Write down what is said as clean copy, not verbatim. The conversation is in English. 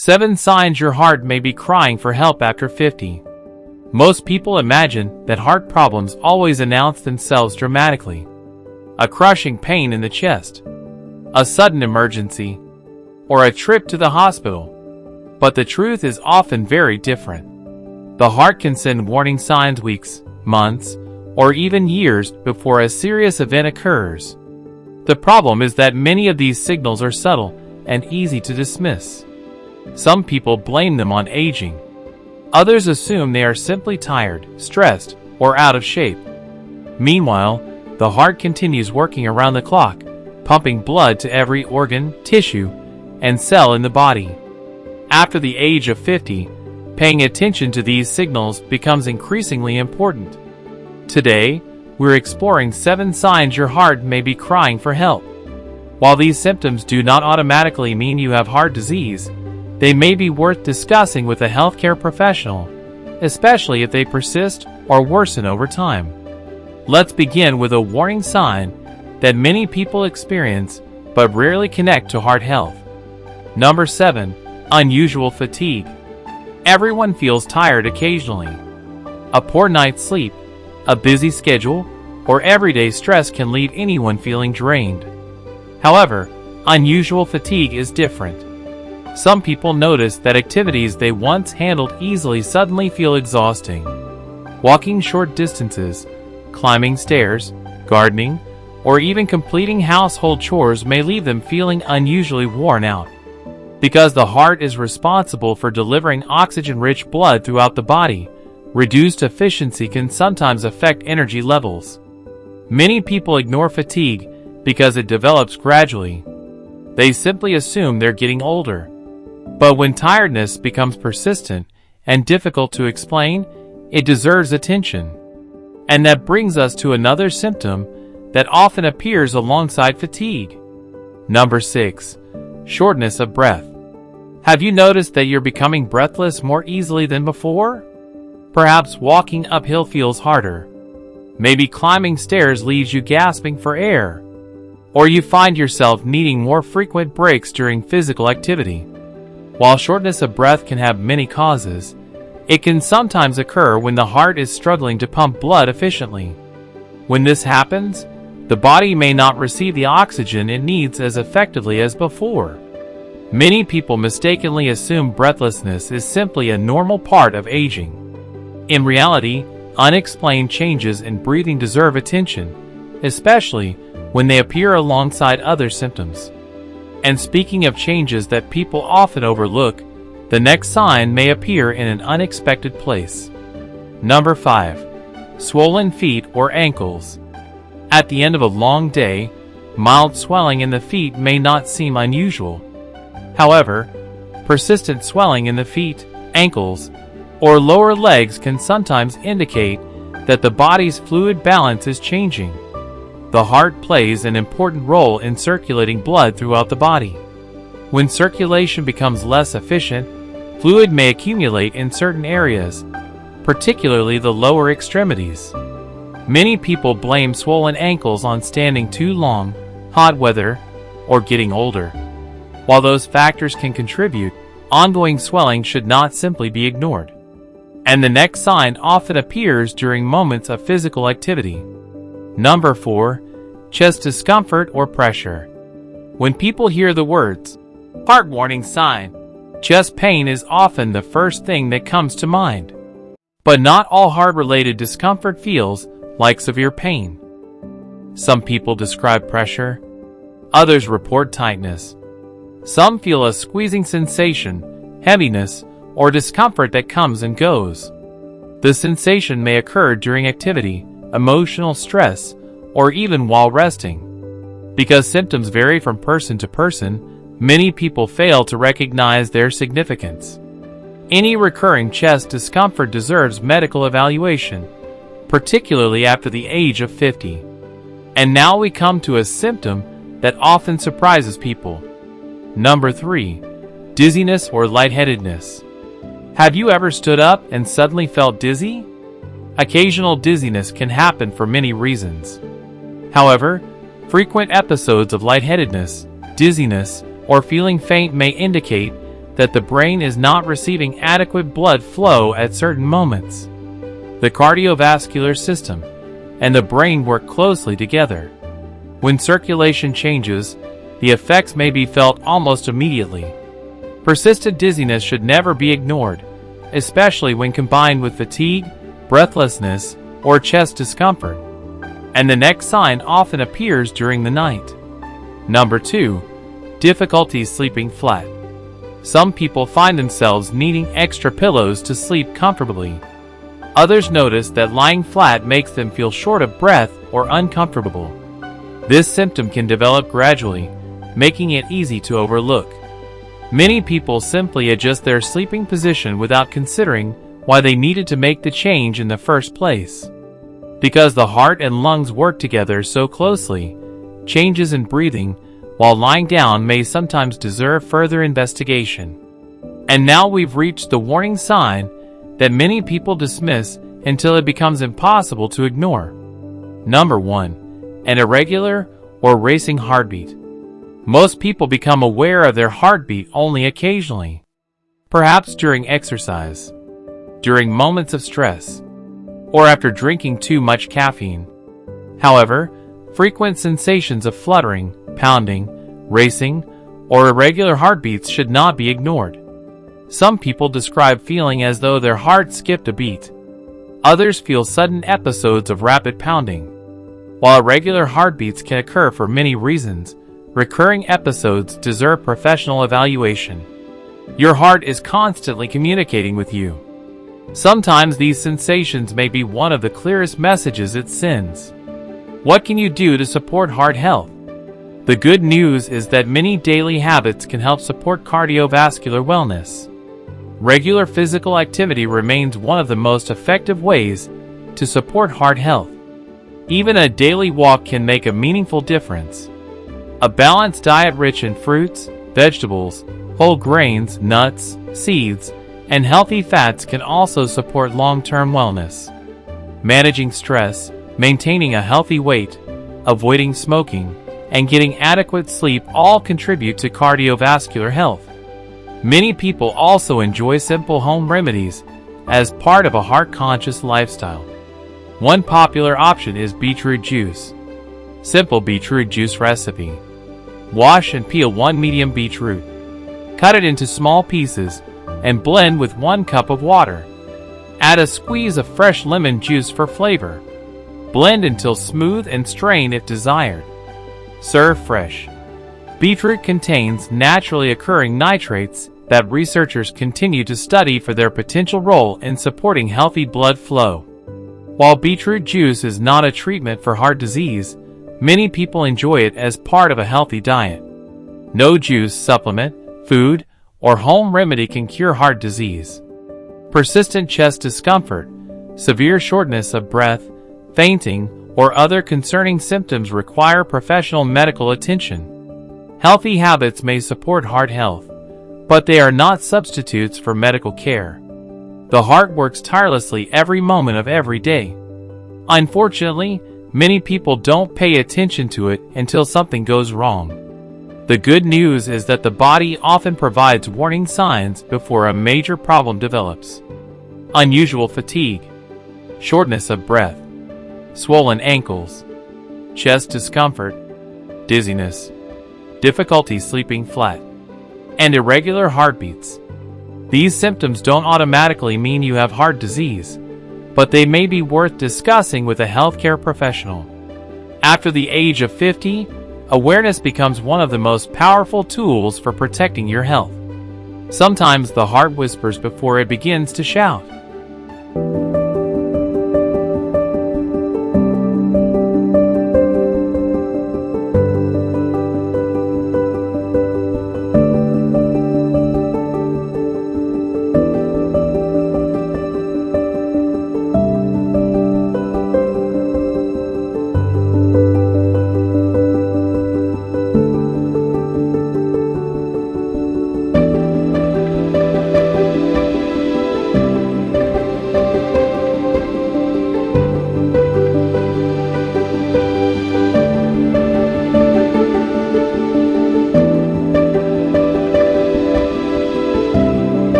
7 signs your heart may be crying for help after 50. Most people imagine that heart problems always announce themselves dramatically. A crushing pain in the chest, a sudden emergency, or a trip to the hospital. But the truth is often very different. The heart can send warning signs weeks, months, or even years before a serious event occurs. The problem is that many of these signals are subtle and easy to dismiss. Some people blame them on aging. Others assume they are simply tired, stressed, or out of shape. Meanwhile, the heart continues working around the clock, pumping blood to every organ, tissue, and cell in the body. After the age of 50, paying attention to these signals becomes increasingly important. Today, we're exploring 7 signs your heart may be crying for help. While these symptoms do not automatically mean you have heart disease, they may be worth discussing with a healthcare professional, especially if they persist or worsen over time. Let's begin with a warning sign that many people experience but rarely connect to heart health. Number 7. Unusual fatigue. Everyone feels tired occasionally. A poor night's sleep, a busy schedule, or everyday stress can leave anyone feeling drained. However, unusual fatigue is different. Some people notice that activities they once handled easily suddenly feel exhausting. Walking short distances, climbing stairs, gardening, or even completing household chores may leave them feeling unusually worn out. Because the heart is responsible for delivering oxygen-rich blood throughout the body, reduced efficiency can sometimes affect energy levels. Many people ignore fatigue because it develops gradually. They simply assume they're getting older. But when tiredness becomes persistent and difficult to explain, it deserves attention. And that brings us to another symptom that often appears alongside fatigue. Number 6. Shortness of breath. Have you noticed that you're becoming breathless more easily than before? Perhaps walking uphill feels harder. Maybe climbing stairs leaves you gasping for air. Or you find yourself needing more frequent breaks during physical activity. While shortness of breath can have many causes, it can sometimes occur when the heart is struggling to pump blood efficiently. When this happens, the body may not receive the oxygen it needs as effectively as before. Many people mistakenly assume breathlessness is simply a normal part of aging. In reality, unexplained changes in breathing deserve attention, especially when they appear alongside other symptoms. And speaking of changes that people often overlook, the next sign may appear in an unexpected place. Number 5. Swollen feet or ankles. At the end of a long day, mild swelling in the feet may not seem unusual. However, persistent swelling in the feet, ankles, or lower legs can sometimes indicate that the body's fluid balance is changing. The heart plays an important role in circulating blood throughout the body. When circulation becomes less efficient, fluid may accumulate in certain areas, particularly the lower extremities. Many people blame swollen ankles on standing too long, hot weather, or getting older. While those factors can contribute, ongoing swelling should not simply be ignored. And the next sign often appears during moments of physical activity. Number 4. Chest discomfort or pressure. When people hear the words, heart warning sign, chest pain is often the first thing that comes to mind. But not all heart-related discomfort feels like severe pain. Some people describe pressure. Others report tightness. Some feel a squeezing sensation, heaviness, or discomfort that comes and goes. The sensation may occur during activity, emotional stress, or even while resting. Because symptoms vary from person to person, many people fail to recognize their significance. Any recurring chest discomfort deserves medical evaluation, particularly after the age of 50. And now we come to a symptom that often surprises people. Number 3. Dizziness or lightheadedness. Have you ever stood up and suddenly felt dizzy? Occasional dizziness can happen for many reasons. However, frequent episodes of lightheadedness, dizziness, or feeling faint may indicate that the brain is not receiving adequate blood flow at certain moments. The cardiovascular system and the brain work closely together. When circulation changes, the effects may be felt almost immediately. Persistent dizziness should never be ignored, especially when combined with fatigue, breathlessness, or chest discomfort. And the next sign often appears during the night. Number 2. Difficulty sleeping flat. Some people find themselves needing extra pillows to sleep comfortably. Others notice that lying flat makes them feel short of breath or uncomfortable. This symptom can develop gradually, making it easy to overlook. Many people simply adjust their sleeping position without considering why they needed to make the change in the first place. Because the heart and lungs work together so closely, changes in breathing while lying down may sometimes deserve further investigation. And now we've reached the warning sign that many people dismiss until it becomes impossible to ignore. Number 1. An irregular or racing heartbeat. Most people become aware of their heartbeat only occasionally. Perhaps during exercise, during moments of stress, or after drinking too much caffeine. However, frequent sensations of fluttering, pounding, racing, or irregular heartbeats should not be ignored. Some people describe feeling as though their heart skipped a beat. Others feel sudden episodes of rapid pounding. While irregular heartbeats can occur for many reasons, recurring episodes deserve professional evaluation. Your heart is constantly communicating with you. Sometimes these sensations may be one of the clearest messages it sends. What can you do to support heart health? The good news is that many daily habits can help support cardiovascular wellness. Regular physical activity remains one of the most effective ways to support heart health. Even a daily walk can make a meaningful difference. A balanced diet rich in fruits, vegetables, whole grains, nuts, seeds, and healthy fats can also support long-term wellness. Managing stress, maintaining a healthy weight, avoiding smoking, and getting adequate sleep all contribute to cardiovascular health. Many people also enjoy simple home remedies as part of a heart-conscious lifestyle. One popular option is beetroot juice. Simple beetroot juice recipe. Wash and peel 1 medium beetroot. Cut it into small pieces and blend with 1 cup of water. Add a squeeze of fresh lemon juice for flavor. Blend until smooth and strain if desired. Serve fresh. Beetroot contains naturally occurring nitrates that researchers continue to study for their potential role in supporting healthy blood flow. While beetroot juice is not a treatment for heart disease, many people enjoy it as part of a healthy diet. No juice, supplement, food, or home remedy can cure heart disease. Persistent chest discomfort, severe shortness of breath, fainting, or other concerning symptoms require professional medical attention. Healthy habits may support heart health, but they are not substitutes for medical care. The heart works tirelessly every moment of every day. Unfortunately, many people don't pay attention to it until something goes wrong. The good news is that the body often provides warning signs before a major problem develops. Unusual fatigue, shortness of breath, swollen ankles, chest discomfort, dizziness, difficulty sleeping flat, and irregular heartbeats. These symptoms don't automatically mean you have heart disease, but they may be worth discussing with a healthcare professional. After the age of 50, awareness becomes one of the most powerful tools for protecting your health. Sometimes the heart whispers before it begins to shout.